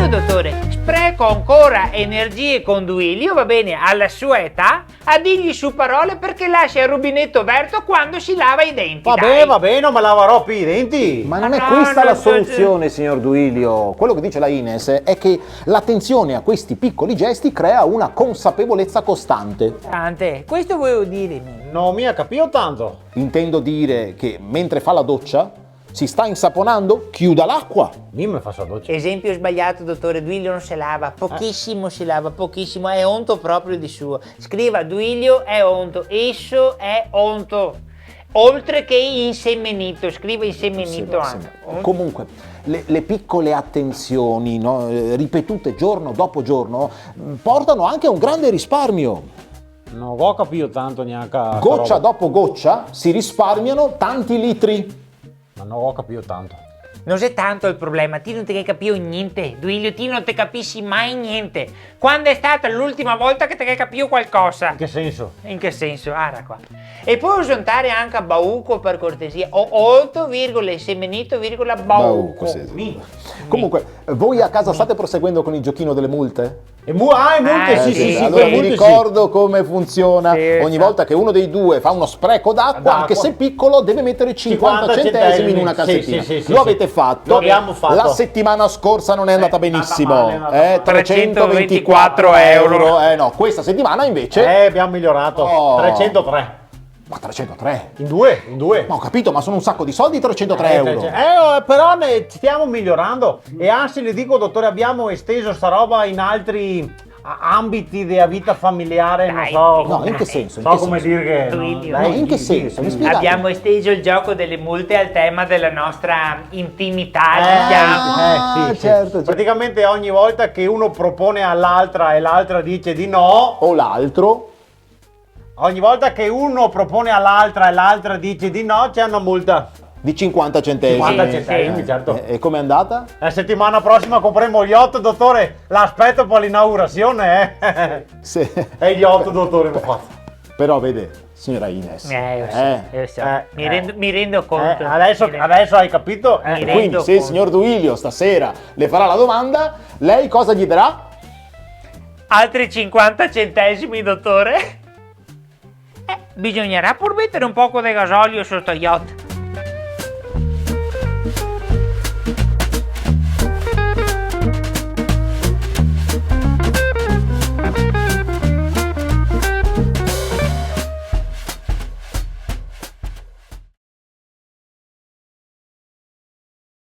io, dottore, spreco ancora energie con Duilio, va bene, alla sua età, a dirgli su parole perché lascia il rubinetto aperto quando si lava i denti. Va bene, non me laverò più i denti. Ma non è no, questa no, la no, soluzione, signor Duilio. Quello che dice la Ines è che l'attenzione a questi piccoli gesti crea una consapevolezza costante. Tante, questo volevo dire. Non mi ha capito tanto. Intendo dire che mentre fa la doccia, si sta insaponando, chiuda l'acqua. Mi fa la doccia. Esempio sbagliato, dottore, Duilio non si lava, pochissimo si lava, pochissimo, è onto proprio di suo. Scriva Duilio è onto, esso è onto, oltre che insemenito, scriva insemenito anche. Comunque, le piccole attenzioni, no, ripetute giorno dopo giorno, portano anche a un grande risparmio. Non ho capito tanto neanche. Goccia dopo goccia si risparmiano tanti litri. Ma non ho capito tanto. Non è tanto il problema, ti non ti capivo niente, Duilio, ti non ti capisci mai niente. Quando è stata l'ultima volta che ti capivo qualcosa? In che senso? In che senso? Ara qua. E puoi usare anche a Bauco per cortesia, o olto, virgola, insemenito, virgola, Bauco. Sì. Comunque, voi a casa state proseguendo con il giochino delle multe? Multe, sì. Allora vi multe, ricordo come funziona. Sì, Ogni volta che uno dei due fa uno spreco d'acqua, anche se piccolo, deve mettere 50 centesimi in una cassettina. Lo avete fatto? Lo abbiamo fatto. La settimana scorsa non è andata benissimo. male, 324 euro. No, questa settimana invece... Abbiamo migliorato. Oh. 303. Ma 303? In due. Ma ho capito, ma sono un sacco di soldi 303 euro. Però ne stiamo migliorando. E anzi le dico, dottore, abbiamo esteso sta roba in altri ambiti della vita familiare. Dai. Non so. No, in che senso? So come dire che. Duilio. No, in che senso? Mi spiegate? Abbiamo esteso il gioco delle multe al tema della nostra intimità, diciamo. Ah, certo. Praticamente ogni volta che uno propone all'altra e l'altra dice di no, O l'altro... ogni volta che uno propone all'altra e l'altra dice di no, c'è una multa. di 50 centesimi. 50 centesimi, certo. E com'è andata? La settimana prossima compreremo gli 8, dottore. L'aspetto per l'inaugurazione, Sì. E gli 8, dottore, mi fa. Però vede, signora Ines. Io so. Mi rendo conto. Adesso hai capito? Mi Quindi rendo se il conto. signor Duilio stasera le farà la domanda, lei cosa gli darà? Altri 50 centesimi, dottore? Bisognerà pur mettere un poco di gasolio sotto yacht.